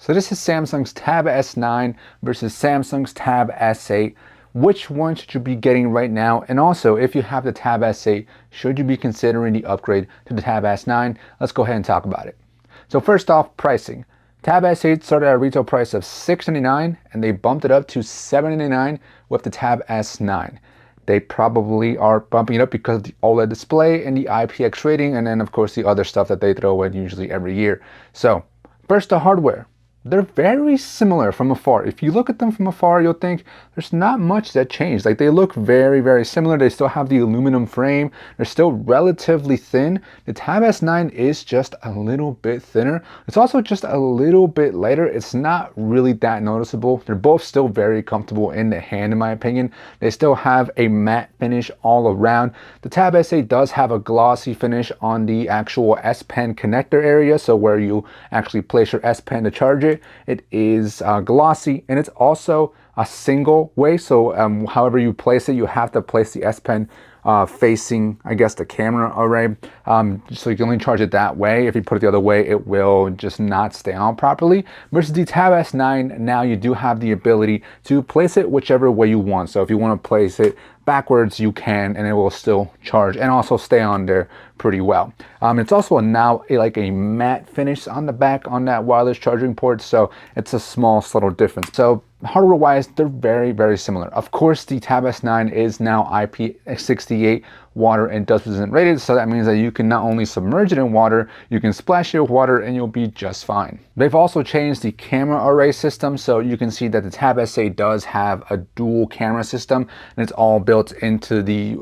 So this is Samsung's Tab S9 versus Samsung's Tab S8. Which one should you be getting right now? And also, if you have the Tab S8, should you be considering the upgrade to the Tab S9? Let's go ahead and talk about it. So first off, pricing. Tab S8 started at a retail price of $699 and they bumped it up to $799 with the Tab S9. They probably are bumping it up because of the OLED display and the IPX rating, and then of course the other stuff that they throw in usually every year. So first, the hardware. They're very similar from afar. If you look at them from afar, you'll think there's not much that changed. Like, they look very, very similar. They still have the aluminum frame. They're still relatively thin. The Tab S9 is just a little bit thinner. It's also just a little bit lighter. It's not really that noticeable. They're both still very comfortable in the hand, in my opinion. They still have a matte finish all around. The Tab S8 does have a glossy finish on the actual S Pen connector area, so where you actually place your S Pen to charge it. It is glossy, and it's also a single way, so however you place it, you have to place the S Pen facing, I guess, the camera array, so you can only charge it that way. If you put it the other way, it will just not stay on properly. Versus the Tab S9, now you do have the ability to place it whichever way you want. So if you want to place it backwards, you can, and it will still charge and also stay on there pretty well. It's also now like a matte finish on the back on that wireless charging port, so it's a small subtle difference. So hardware wise, they're very, very similar. Of course, the Tab S9 is now IP68 water and dust resistant rated, so that means that you can not only submerge it in water, you can splash it with water and you'll be just fine. They've also changed the camera array system, so you can see that the Tab S8 does have a dual camera system, and it's all built into the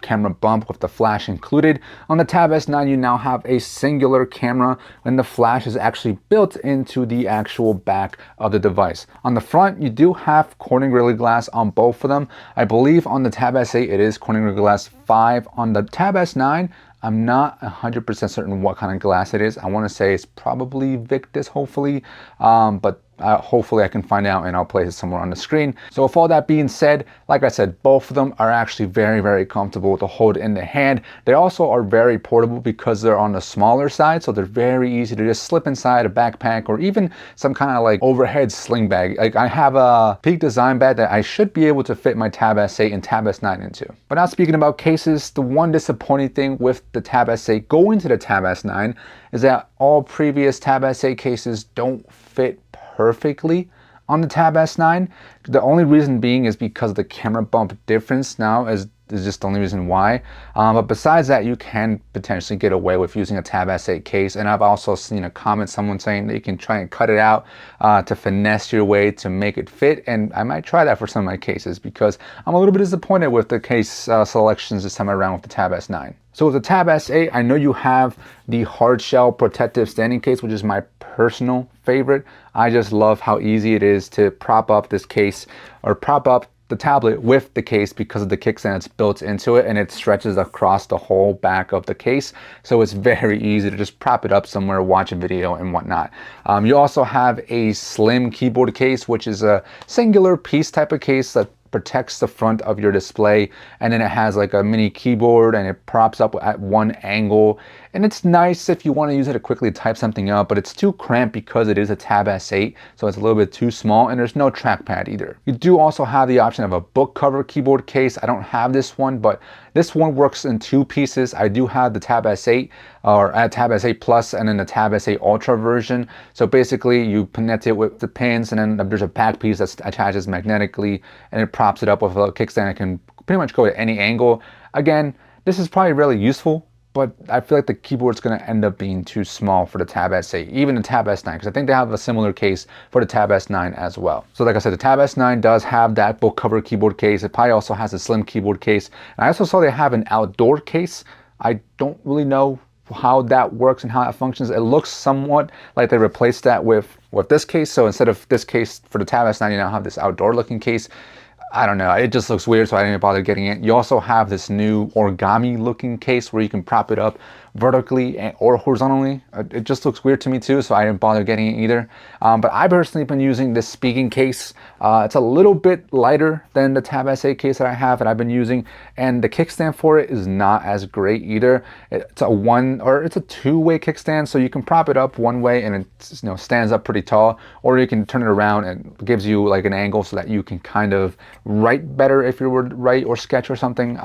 camera bump with the flash included. On the Tab S9, you now have a singular camera, and the flash is actually built into the actual back of the device. On the front, you do have Corning Gorilla Glass on both of them. I believe on the Tab S8 it is Corning Gorilla Glass 5. On the Tab S9, I'm not 100% certain what kind of glass it is. I want to say it's probably Victus, hopefully, but hopefully I can find out and I'll place it somewhere on the screen. So with all that being said, like I said, both of them are actually very, very comfortable to hold in the hand. They also are very portable because they're on the smaller side, so they're very easy to just slip inside a backpack or even some kind of like overhead sling bag. Like, I have a Peak Design bag that I should be able to fit my Tab S8 and Tab S9 into. But now, speaking about cases, the one disappointing thing with the Tab S8 going to the Tab S9 is that all previous Tab S8 cases don't fit perfectly on the Tab S9. The only reason being is because the camera bump difference now is just the only reason why. But besides that, you can potentially get away with using a Tab S8 case. And I've also seen a comment, someone saying that you can try and cut it out to finesse your way to make it fit. And I might try that for some of my cases because I'm a little bit disappointed with the case selections this time around with the Tab S9. So with the Tab S8, I know you have the hard shell protective standing case, which is my personal favorite. I just love how easy it is to prop up this case or prop up the tablet with the case because of the kickstand that's built into it, and it stretches across the whole back of the case, so it's very easy to just prop it up somewhere, watch a video and whatnot. You also have a slim keyboard case, which is a singular piece type of case that protects the front of your display, and then it has like a mini keyboard and it props up at one angle, and it's nice if you want to use it to quickly type something up, but it's too cramped because it is a Tab S8, so it's a little bit too small, and there's no trackpad either. You do also have the option of a book cover keyboard case. I don't have this one, but this one works in two pieces. I do have the Tab S8 or Tab S8 Plus and then the Tab S8 Ultra version. So basically you connect it with the pins, and then there's a back piece that attaches magnetically, and it props it up with a kickstand. It can pretty much go at any angle. Again, this is probably really useful, but I feel like the keyboard's going to end up being too small for the Tab S8, even the Tab S9, because I think they have a similar case for the Tab S9 as well. So like I said, the Tab S9 does have that book cover keyboard case. It probably also has a slim keyboard case. And I also saw they have an outdoor case. I don't really know how that works and how that functions. It looks somewhat like they replaced that with this case. So instead of this case for the Tab S9, you now have this outdoor looking case. I don't know, it just looks weird, so I didn't even bother getting it. You also have this new origami looking case where you can prop it up vertically or horizontally. It just looks weird to me too, so I didn't bother getting it either. But I personally been using this speaking case. It's a little bit lighter than the Tab S8 case that I have that I've been using, and the kickstand for it is not as great either. It's a two-way kickstand, so you can prop it up one way and it stands up pretty tall, or you can turn it around and it gives you like an angle so that you can kind of write better if you were to write or sketch or something.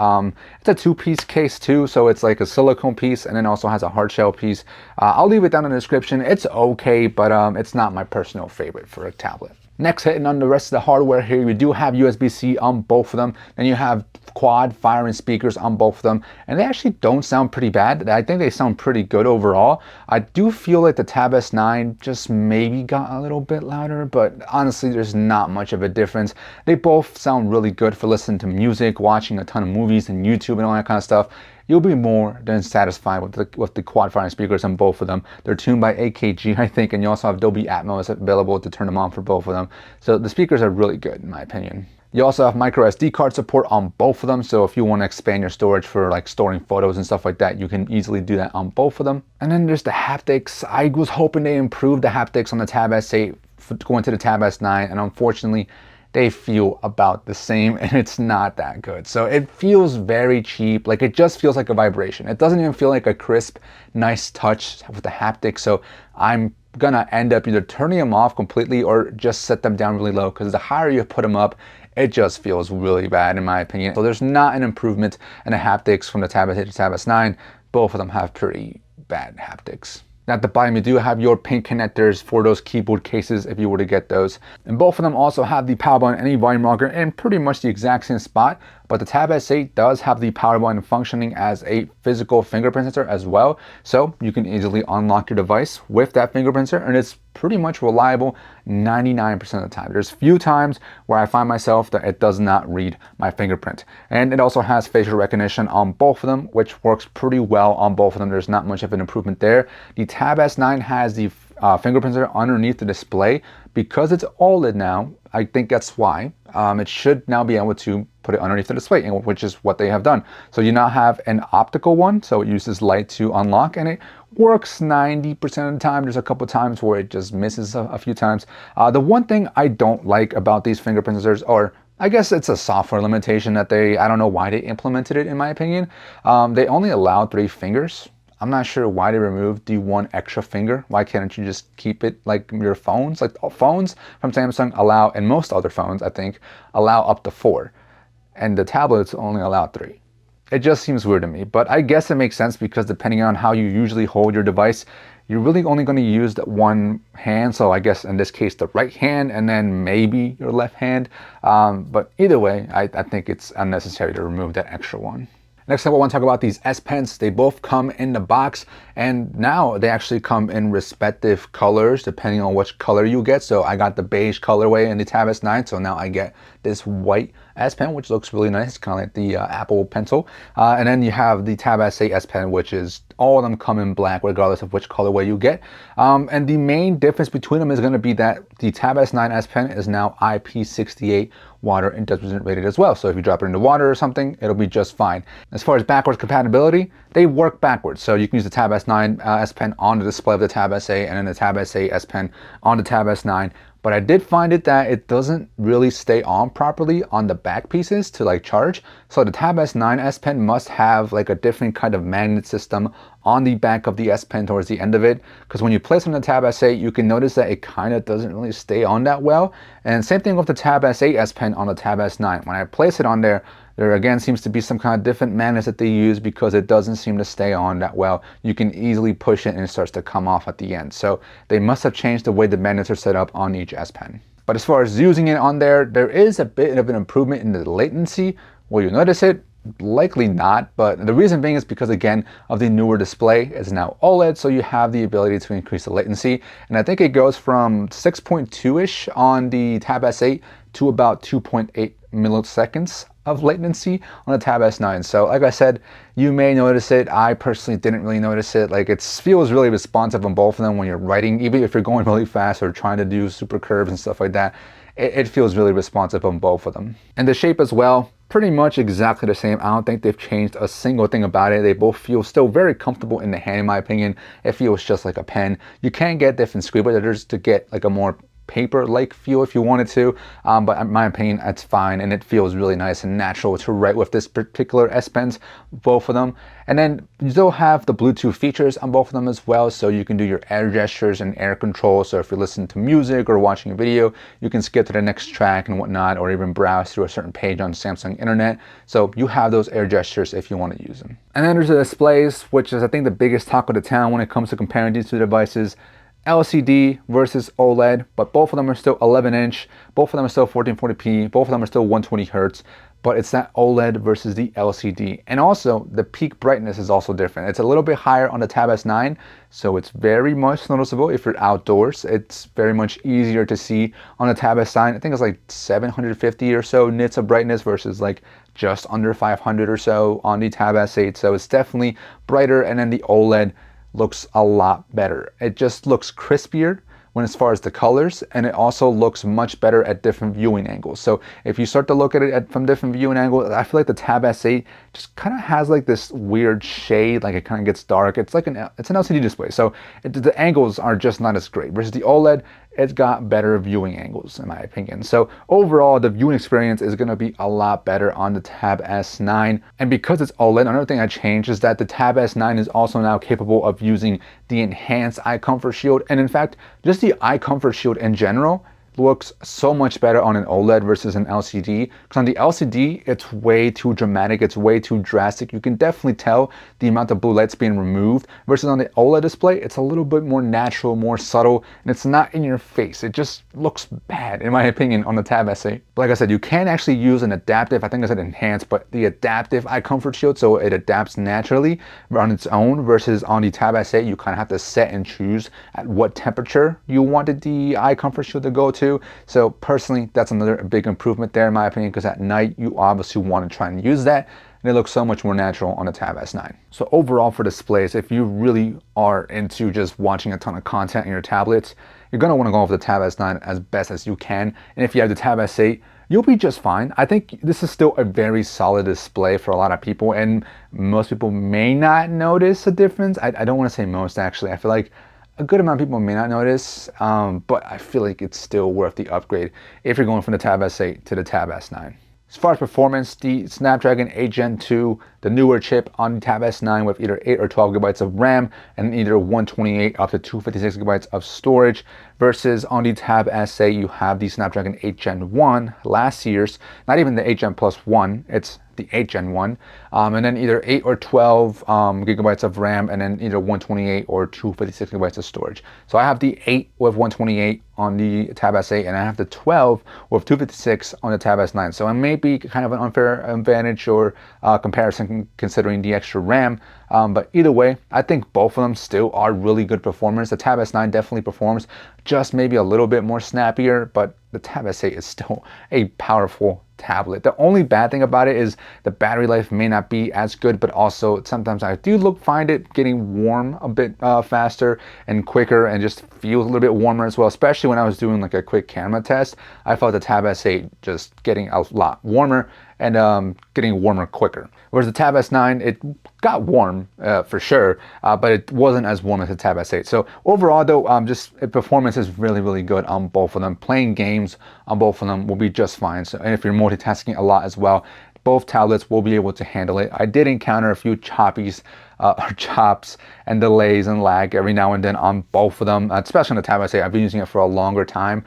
It's a two-piece case too, so it's like a silicone piece and then also has a hard shell piece. I'll leave it down in the description. It's okay, but it's not my personal favorite for a tablet. Next, hitting on the rest of the hardware here, we do have USB-C on both of them. Then you have quad firing speakers on both of them, and they actually don't sound pretty bad. I think they sound pretty good overall. I do feel like the Tab S9 just maybe got a little bit louder, but honestly, there's not much of a difference. They both sound really good for listening to music, watching a ton of movies and YouTube and all that kind of stuff. You'll be more than satisfied with the quad firing speakers on both of them. They're tuned by AKG, I think, and you also have Dolby Atmos available to turn them on for both of them. So the speakers are really good, in my opinion. You also have micro SD card support on both of them, so if you want to expand your storage for like storing photos and stuff like that, you can easily do that on both of them. And then there's the haptics. I was hoping they improved the haptics on the Tab S8 going to the Tab S9, and unfortunately, they feel about the same, and it's not that good. So it feels very cheap. Like, it just feels like a vibration. It doesn't even feel like a crisp, nice touch with the haptics. So I'm gonna end up either turning them off completely or just set them down really low, because the higher you put them up, it just feels really bad in my opinion. So there's not an improvement in the haptics from the Tab S8 to Tab S9. Both of them have pretty bad haptics. Now at the bottom, you do have your pin connectors for those keyboard cases if you were to get those. And both of them also have the power button and a volume rocker in pretty much the exact same spot. But the Tab S8 does have the power button functioning as a physical fingerprint sensor as well. So you can easily unlock your device with that fingerprint sensor, and it's pretty much reliable 99% of the time. There's few times where I find myself that it does not read my fingerprint. And it also has facial recognition on both of them, which works pretty well on both of them. There's not much of an improvement there. The Tab S9 has the fingerprint sensor underneath the display. Because it's OLED now, I think that's why. It should now be able to put it underneath the display, which is what they have done. So you now have an optical one, so it uses light to unlock, and it works 90% of the time. There's a couple times where it just misses a few times. The one thing I don't like about these fingerprint sensors, or I guess it's a software limitation that I don't know why they implemented it in my opinion. They only allow 3 fingers. I'm not sure why they removed the 1 extra finger. Why can't you just keep it like your phones? Like phones from Samsung allow, and most other phones I think, allow up to 4. And the tablets only allow 3. It just seems weird to me, but I guess it makes sense because depending on how you usually hold your device, you're really only going to use that one hand. So I guess in this case, the right hand, and then maybe your left hand. But either way, I think it's unnecessary to remove that extra one. Next up, I want to talk about these S Pens. They both come in the box, and now they actually come in respective colors depending on which color you get. So I got the beige colorway in the Tab S9, so now I get this white S Pen, which looks really nice. It's kind of like the Apple Pencil. And then you have the Tab S8 S Pen, which is all of them come in black regardless of which colorway you get. And the main difference between them is going to be that the Tab S9 S Pen is now IP68 water and dust resistant rated as well. So if you drop it into water or something, it'll be just fine. As far as backwards compatibility, they work backwards. So you can use the Tab S9 S Pen on the display of the Tab S8, and then the Tab S8 S Pen on the Tab S9. But I did find it that it doesn't really stay on properly on the back pieces to like charge. So the Tab S9 S Pen must have like a different kind of magnet system on the back of the S Pen towards the end of it. Because when you place it on the Tab S8, you can notice that it kind of doesn't really stay on that well. And same thing with the Tab S8 S Pen on the Tab S9. When I place it on there again seems to be some kind of different magnets that they use because it doesn't seem to stay on that well. You can easily push it and it starts to come off at the end. So they must have changed the way the magnets are set up on each S Pen. But as far as using it on there is a bit of an improvement in the latency. Will you notice it? Likely not, but the reason being is because again of the newer display. It's now OLED, so you have the ability to increase the latency, and I think it goes from 6.2-ish on the Tab S8 to about 2.8 milliseconds of latency on the Tab S9. So like I said, you may notice it. I personally didn't really notice it. Like, it feels really responsive on both of them when you're writing, even if you're going really fast or trying to do super curves and stuff like that. It feels really responsive on both of them. And the shape as well, pretty much exactly the same. I don't think they've changed a single thing about it. They both feel still very comfortable in the hand, in my opinion. It feels just like a pen. You can get different screen protectors to get like a more paper-like feel if you wanted to, but in my opinion, that's fine, and it feels really nice and natural to write with this particular S Pens, both of them. And then you still have the Bluetooth features on both of them as well, so you can do your air gestures and air control. So if you're listening to music or watching a video, you can skip to the next track and whatnot, or even browse through a certain page on Samsung internet. So you have those air gestures if you want to use them. And then there's the displays, which is I think the biggest talk of the town when it comes to comparing these two devices. LCD versus OLED, but both of them are still 11-inch, both of them are still 1440p, both of them are still 120 hertz, but it's that OLED versus the LCD. And also, the peak brightness is also different. It's a little bit higher on the Tab S9, so it's very much noticeable if you're outdoors. It's very much easier to see on the Tab S9. I think it's like 750 or so nits of brightness versus like just under 500 or so on the Tab S8, so it's definitely brighter, and then the OLED looks a lot better. It just looks crispier when as far as the colors, and it also looks much better at different viewing angles. So if you start to look at it from different viewing angles, I feel like the Tab S8 just kind of has like this weird shade, like it kind of gets dark. It's like it's an LCD display, so the angles are just not as great. Versus the OLED, it's got better viewing angles in my opinion. So overall, the viewing experience is going to be a lot better on the Tab S9. And because it's OLED, another thing I changed is that the Tab S9 is also now capable of using the enhanced eye comfort shield. And in fact, just the eye comfort shield in general looks so much better on an OLED versus an LCD. Because on the LCD, it's way too dramatic, it's way too drastic. You can definitely tell the amount of blue light's being removed. Versus on the OLED display, it's a little bit more natural, more subtle, and it's not in your face. It just looks bad, in my opinion, on the Tab S8. But like I said, you can actually use an adaptive, I think I said enhanced, but the adaptive eye comfort shield, so it adapts naturally on its own, versus on the Tab S8, you kind of have to set and choose at what temperature you wanted the eye comfort shield to go to. So personally, that's another big improvement there in my opinion, because at night you obviously want to try and use that, and it looks so much more natural on the Tab S9. So overall for displays, if you really are into just watching a ton of content in your tablets, you're going to want to go with the Tab S9 as best as you can. And if you have the Tab S8, you'll be just fine. I think this is still a very solid display for a lot of people, and most people may not notice a difference. I don't want to say most, actually. I feel like a good amount of people may not notice, but I feel like it's still worth the upgrade if you're going from the Tab S8 to the Tab S9. As far as performance, the Snapdragon 8 Gen 2, the newer chip on the Tab S9 with either 8 or 12 gigabytes of RAM and either 128 up to 256 gigabytes of storage, versus on the Tab S8 you have the Snapdragon 8 Gen 1, last year's, not even the 8 Gen Plus 1, it's the 8 Gen 1, and then either 8 or 12 gigabytes of RAM, and then either 128 or 256 gigabytes of storage. So I have the 8 with 128 on the Tab S8, and I have the 12 with 256 on the Tab S9. So it may be kind of an unfair advantage or comparison considering the extra RAM, but either way, I think both of them still are really good performers. The Tab S9 definitely performs just maybe a little bit more snappier, but the Tab S8 is still a powerful tablet. The only bad thing about it is the battery life may not be as good, but also sometimes I do find it getting warm a bit faster and quicker, and just feels a little bit warmer as well. Especially when I was doing like a quick camera test, I felt the Tab S8 just getting a lot warmer and getting warmer quicker. Whereas the Tab S9, it got warm for sure, but it wasn't as warm as the Tab S8. So overall though, just performance is really, really good on both of them. Playing games on both of them will be just fine. So, and if you're multitasking a lot as well, both tablets will be able to handle it. I did encounter a few chops and delays and lag every now and then on both of them, especially on the Tab S8. I've been using it for a longer time,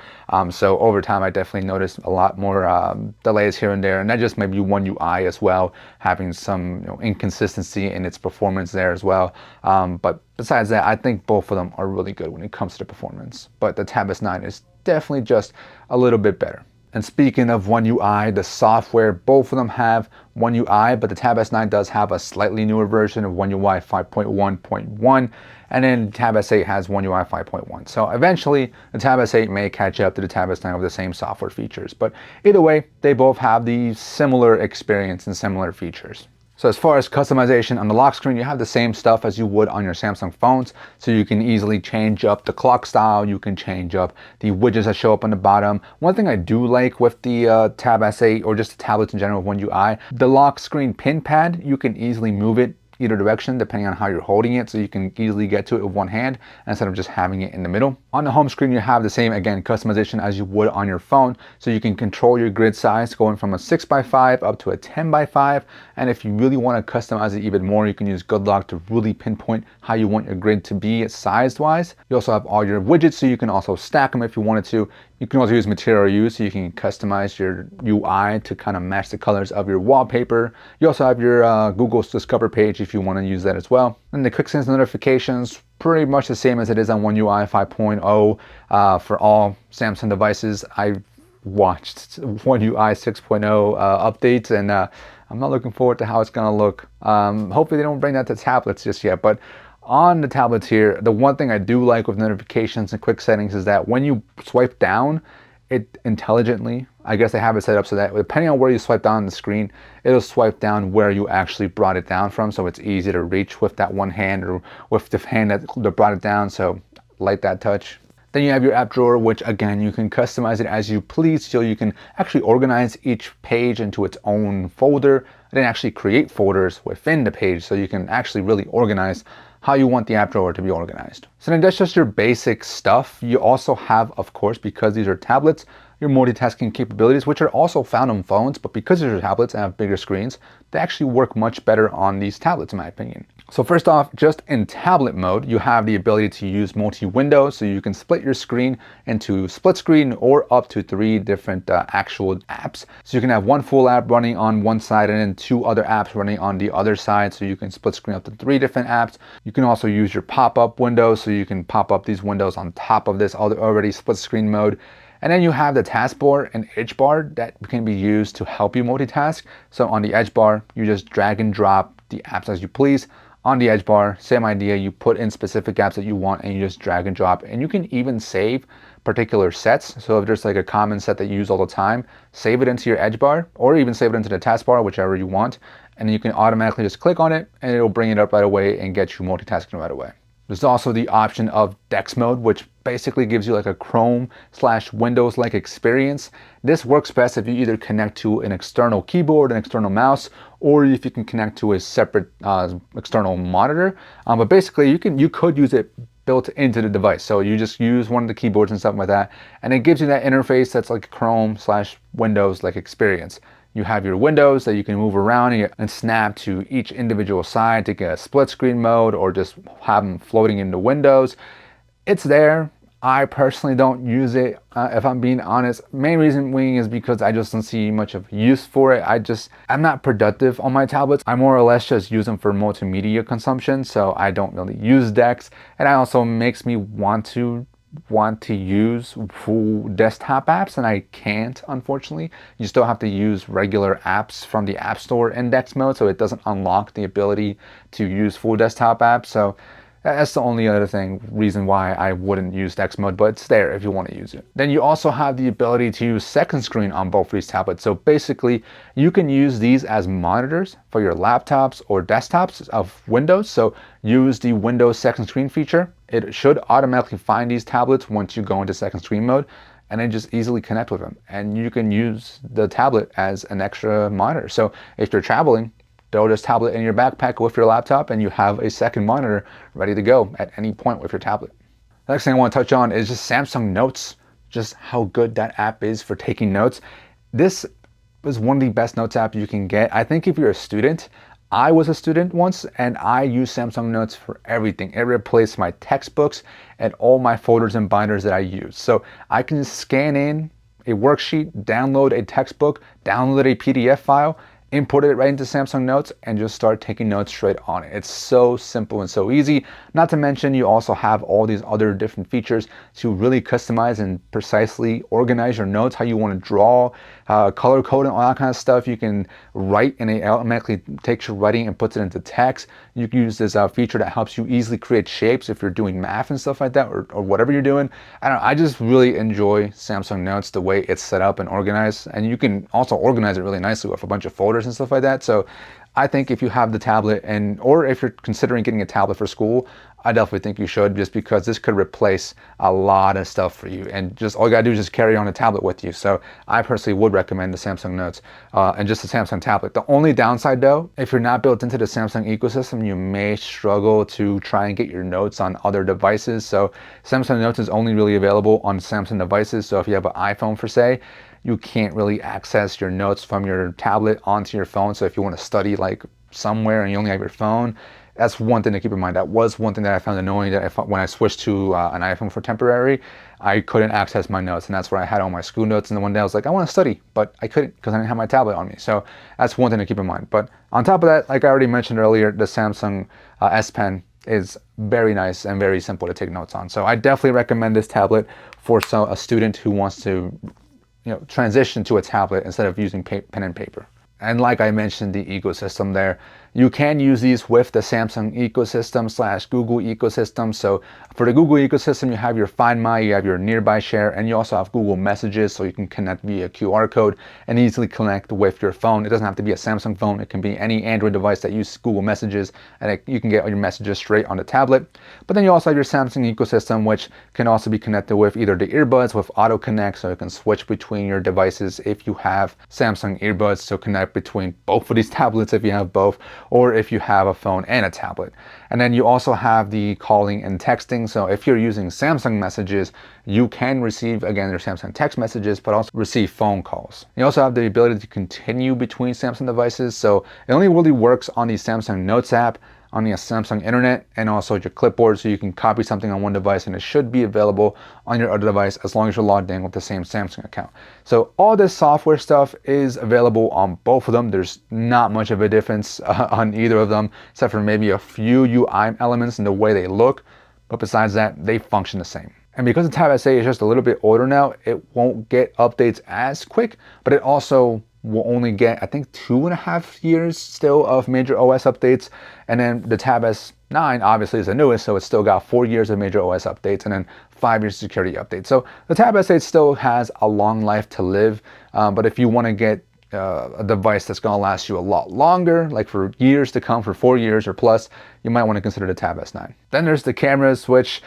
so over time I definitely noticed a lot more delays here and there, and that just may be One UI as well, having some inconsistency in its performance there as well. But besides that, I think both of them are really good when it comes to the performance, but the Tab S9 is definitely just a little bit better. And speaking of One UI, the software, both of them have One UI, but the Tab S9 does have a slightly newer version of One UI 5.1.1, and then Tab S8 has One UI 5.1. So eventually, the Tab S8 may catch up to the Tab S9 with the same software features. But either way, they both have the similar experience and similar features. So as far as customization on the lock screen, you have the same stuff as you would on your Samsung phones. So you can easily change up the clock style, you can change up the widgets that show up on the bottom. One thing I do like with the Tab S8 or just the tablets in general with One UI, the lock screen pin pad, you can easily move it either direction depending on how you're holding it, so you can easily get to it with one hand instead of just having it in the middle. On the home screen, you have the same, again, customization as you would on your phone, so you can control your grid size going from a 6x5 up to a 10x5, and if you really want to customize it even more, you can use Good Lock to really pinpoint how you want your grid to be size-wise. You also have all your widgets, so you can also stack them if you wanted to. You can also use Material You, so you can customize your UI to kind of match the colors of your wallpaper. You also have your Google's Discover page if you want to use that as well. And the Quick Sense notifications, pretty much the same as it is on One UI 5.0 for all Samsung devices. I've watched One UI 6.0 updates, and I'm not looking forward to how it's going to look. Hopefully they don't bring that to tablets just yet, but on the tablets here, the one thing I do like with notifications and quick settings is that when you swipe down, it intelligently, I guess they have it set up so that depending on where you swipe down on the screen, it'll swipe down where you actually brought it down from, so it's easy to reach with that one hand or with the hand that brought it down, so like that touch. Then you have your app drawer, which again, you can customize it as you please, so you can actually organize each page into its own folder, and then actually create folders within the page, so you can actually really organize how you want the app drawer to be organized. So then that's just your basic stuff. You also have, of course, because these are tablets, your multitasking capabilities, which are also found on phones, but because these are tablets and have bigger screens, they actually work much better on these tablets, in my opinion. So first off, just in tablet mode, you have the ability to use multi-window, so you can split your screen into split screen or up to 3 different actual apps. So you can have one full app running on one side and then 2 other apps running on the other side, so you can split screen up to 3 different apps. You can also use your pop-up windows, so you can pop up these windows on top of this already split screen mode. And then you have the taskbar and edge bar that can be used to help you multitask. So on the edge bar, you just drag and drop the apps as you please. On the edge bar, same idea, you put in specific apps that you want and you just drag and drop. And you can even save particular sets. So if there's like a common set that you use all the time, save it into your edge bar or even save it into the taskbar, whichever you want. And then you can automatically just click on it and it'll bring it up right away and get you multitasking right away. There's also the option of DeX mode, which basically gives you like a Chrome/Windows-like experience. This works best if you either connect to an external keyboard, an external mouse, or if you can connect to a separate external monitor. But basically, you could use it built into the device. So you just use one of the keyboards and stuff like that, and it gives you that interface that's like Chrome/Windows-like experience. You have your windows that you can move around and snap to each individual side to get a split screen mode or just have them floating in the windows. It's there. I personally don't use it, if I'm being honest. Main reason being is because I just don't see much of use for it. I'm not productive on my tablets. I more or less just use them for multimedia consumption, so I don't really use DeX. And it also makes me want to use full desktop apps, and I can't, unfortunately. You still have to use regular apps from the App Store in DeX mode, so it doesn't unlock the ability to use full desktop apps. So that's the only other reason why I wouldn't use DeX mode, but it's there if you want to use it. Then you also have the ability to use second screen on both these tablets. So basically, you can use these as monitors for your laptops or desktops of Windows. So use the Windows second screen feature. It should automatically find these tablets once you go into second screen mode, and then just easily connect with them. And you can use the tablet as an extra monitor. So if you're traveling, throw this tablet in your backpack with your laptop and you have a second monitor ready to go at any point with your tablet. The next thing I want to touch on is just Samsung Notes, just how good that app is for taking notes. This is one of the best notes apps you can get. I think if you're a student, I was a student once and I use Samsung Notes for everything. It replaced my textbooks and all my folders and binders that I use. So I can just scan in a worksheet, download a textbook, download a PDF file, import it right into Samsung Notes and just start taking notes straight on it. It's so simple and so easy. Not to mention you also have all these other different features to really customize and precisely organize your notes, how you want to draw, color code and all that kind of stuff. You can write and it automatically takes your writing and puts it into text. You can use this feature that helps you easily create shapes if you're doing math and stuff like that, or whatever you're doing. I don't know, I just really enjoy Samsung Notes, the way it's set up and organized. And you can also organize it really nicely with a bunch of folders and stuff like that. So I think if you have the tablet or if you're considering getting a tablet for school, I definitely think you should, just because this could replace a lot of stuff for you, and just all you gotta do is just carry on a tablet with you. So I personally would recommend the Samsung Notes and just the Samsung tablet. The only downside though, if you're not built into the Samsung ecosystem, you may struggle to try and get your notes on other devices. So Samsung Notes is only really available on Samsung devices. So if you have an iPhone for say, you can't really access your notes from your tablet onto your phone. So if you want to study like somewhere and you only have your phone, that's one thing to keep in mind. That was one thing that I found annoying, that when I switched to an iPhone for temporary, I couldn't access my notes, and that's where I had all my school notes. And then one day I was like, I want to study, but I couldn't because I didn't have my tablet on me. So that's one thing to keep in mind. But on top of that, like I already mentioned earlier, the Samsung S Pen is very nice and very simple to take notes on. So I definitely recommend this tablet for a student who wants to transition to a tablet instead of using pen and paper. And like I mentioned, the ecosystem there, you can use these with the Samsung ecosystem / Google ecosystem. So for the Google ecosystem, you have your Find My, you have your Nearby Share, and you also have Google Messages, so you can connect via QR code and easily connect with your phone. It doesn't have to be a Samsung phone. It can be any Android device that uses Google Messages, and you can get all your messages straight on the tablet. But then you also have your Samsung ecosystem, which can also be connected with either the earbuds with Auto Connect, so you can switch between your devices if you have Samsung earbuds, so connect between both of these tablets if you have both, or if you have a phone and a tablet. And then you also have the calling and texting. So if you're using Samsung messages, you can receive, again, your Samsung text messages, but also receive phone calls. You also have the ability to continue between Samsung devices. So it only really works on the Samsung Notes app, on the Samsung Internet, and also your clipboard, so you can copy something on one device and it should be available on your other device as long as you're logged in with the same Samsung account. So all this software stuff is available on both of them. There's not much of a difference on either of them, except for maybe a few UI elements in the way they look, but besides that, they function the same. And because the Tab S8 is just a little bit older now, it won't get updates as quick, but it also will only get, I think, 2.5 years still of major OS updates. And then the Tab S9 obviously is the newest, so it's still got 4 years of major OS updates and then 5 years of security updates. So the Tab S8 still has a long life to live, but if you want to get a device that's going to last you a lot longer, like for years to come, for 4 years or plus, you might want to consider the Tab S9. Then there's the cameras, which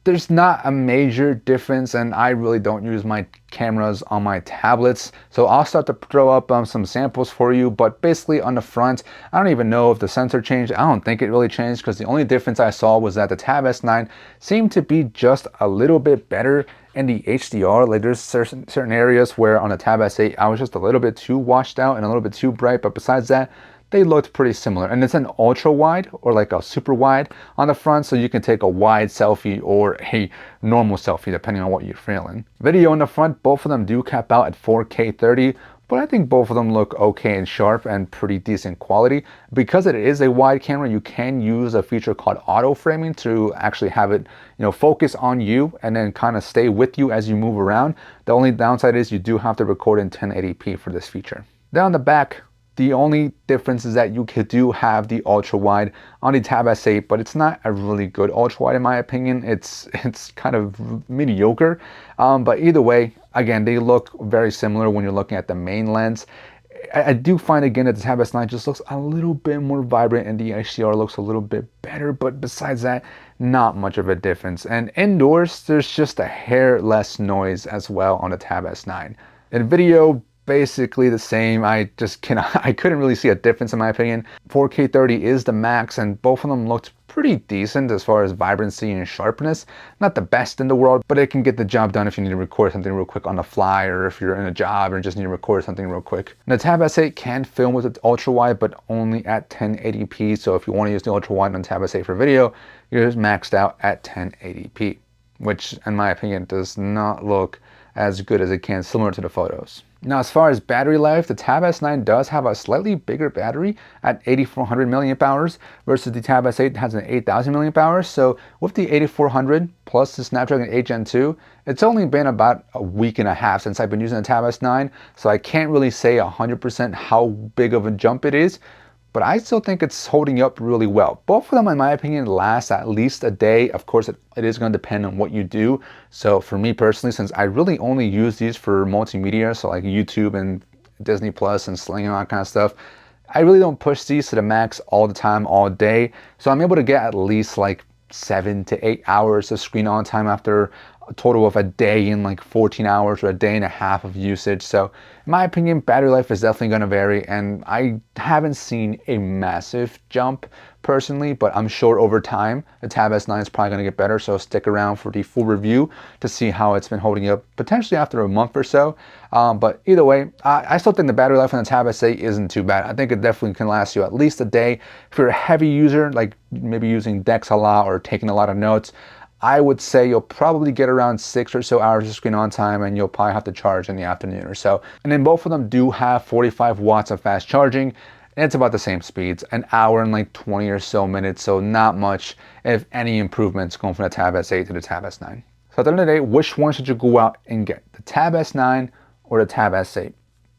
there's not a major difference, and I really don't use my cameras on my tablets, so I'll start to throw up some samples for you. But basically on the front, I don't even know if the sensor changed. I don't think it really changed, because the only difference I saw was that the Tab S9 seemed to be just a little bit better in the HDR. Like there's certain areas where on the Tab S8 I was just a little bit too washed out and a little bit too bright, but besides that, they looked pretty similar. And it's an ultra wide or like a super wide on the front, so you can take a wide selfie or a normal selfie depending on what you're feeling. Video in the front, both of them do cap out at 4K 30, but I think both of them look okay and sharp and pretty decent quality. Because it is a wide camera, you can use a feature called auto framing to actually have it, focus on you and then kind of stay with you as you move around. The only downside is you do have to record in 1080p for this feature. Then on the back, the only difference is that you do have the ultra wide on the Tab S8, but it's not a really good ultra wide in my opinion. It's kind of mediocre, but either way, again, they look very similar when you're looking at the main lens. I do find again that the Tab S9 just looks a little bit more vibrant and the HDR looks a little bit better, but besides that, not much of a difference. And indoors, there's just a hair less noise as well on the Tab S9. In video, basically the same. I couldn't really see a difference in my opinion. 4K 30 is the max, and both of them looked pretty decent as far as vibrancy and sharpness. Not the best in the world, but it can get the job done if you need to record something real quick on the fly, or if you're in a job or just need to record something real quick. And the Tab S8 can film with its ultra wide, but only at 1080p. So if you want to use the ultra wide on Tab S8 for video, you're just maxed out at 1080p, which in my opinion does not look as good as it can, similar to the photos. Now, as far as battery life, the Tab S9 does have a slightly bigger battery at 8400 milliamp hours versus the Tab S8 has an 8000 milliamp hours. So with the 8400 plus the Snapdragon 8 Gen 2, it's only been about a week and a half since I've been using the Tab S9. So I can't really say 100% how big of a jump it is, but I still think it's holding up really well. Both of them, in my opinion, last at least a day. Of course, it is going to depend on what you do. So for me personally, since I really only use these for multimedia, so like YouTube and Disney Plus and Sling and all that kind of stuff, I really don't push these to the max all the time, all day. So I'm able to get at least like 7 to 8 hours of screen on time after a total of a day and like 14 hours or a day and a half of usage. So in my opinion, battery life is definitely going to vary, and I haven't seen a massive jump personally, but I'm sure over time the Tab S9 is probably going to get better. So stick around for the full review to see how it's been holding up potentially after a month or so. But either way, I still think the battery life on the Tab S8 isn't too bad. I think it definitely can last you at least a day. If you're a heavy user, like maybe using Dex a lot or taking a lot of notes, I would say you'll probably get around 6 or so hours of screen on time, and you'll probably have to charge in the afternoon or so. And then both of them do have 45 watts of fast charging. And it's about the same speeds, an hour and like 20 or so minutes. So not much, if any, improvements going from the Tab S8 to the Tab S9. So at the end of the day, which one should you go out and get? The Tab S9 or the Tab S8?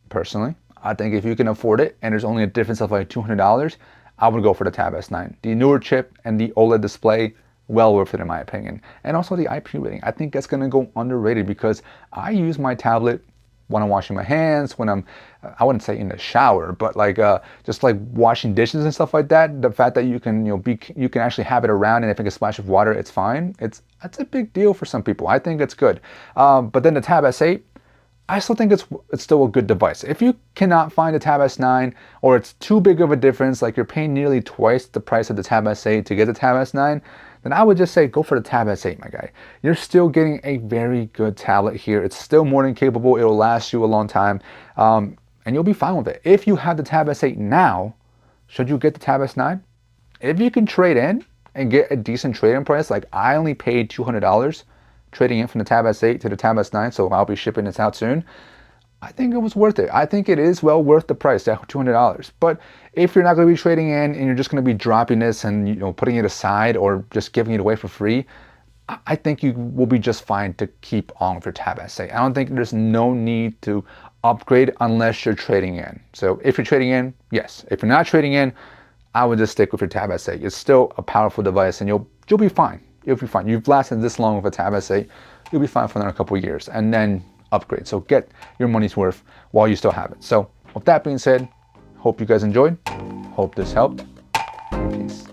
Personally, I think if you can afford it and there's only a difference of like $200, I would go for the Tab S9. The newer chip and the OLED display, well worth it in my opinion. And also the IP rating, I think that's gonna go underrated because I use my tablet when I'm washing my hands, when I'm, I wouldn't say in the shower, but like just like washing dishes and stuff like that. The fact that you can, you can actually have it around, and if it gets a splash of water, it's fine. That's a big deal for some people. I think it's good. But then the Tab S8, I still think it's still a good device. If you cannot find a Tab S9, or it's too big of a difference, like you're paying nearly twice the price of the Tab S8 to get the Tab S9, then I would just say go for the Tab S8, my guy. You're still getting a very good tablet here. It's still more than capable. It'll last you a long time, and you'll be fine with it. If you have the Tab S8 now, should you get the Tab S9? If you can trade in and get a decent trade-in price, like I only paid $200 trading in from the Tab S8 to the Tab S9, so I'll be shipping this out soon. I think it was worth it. I think it is well worth the price, that $200. But if you're not going to be trading in and you're just going to be dropping this and putting it aside or just giving it away for free, I think you will be just fine to keep on with your Tab S8. I don't think there's no need to upgrade unless you're trading in. So if you're trading in, yes. If you're not trading in, I would just stick with your Tab S8. It's still a powerful device, and you'll be fine. You'll be fine. You've lasted this long with a Tab S8, you'll be fine for another couple of years, and then upgrade. So get your money's worth while you still have it. So with that being said, hope you guys enjoyed. Hope this helped. Peace.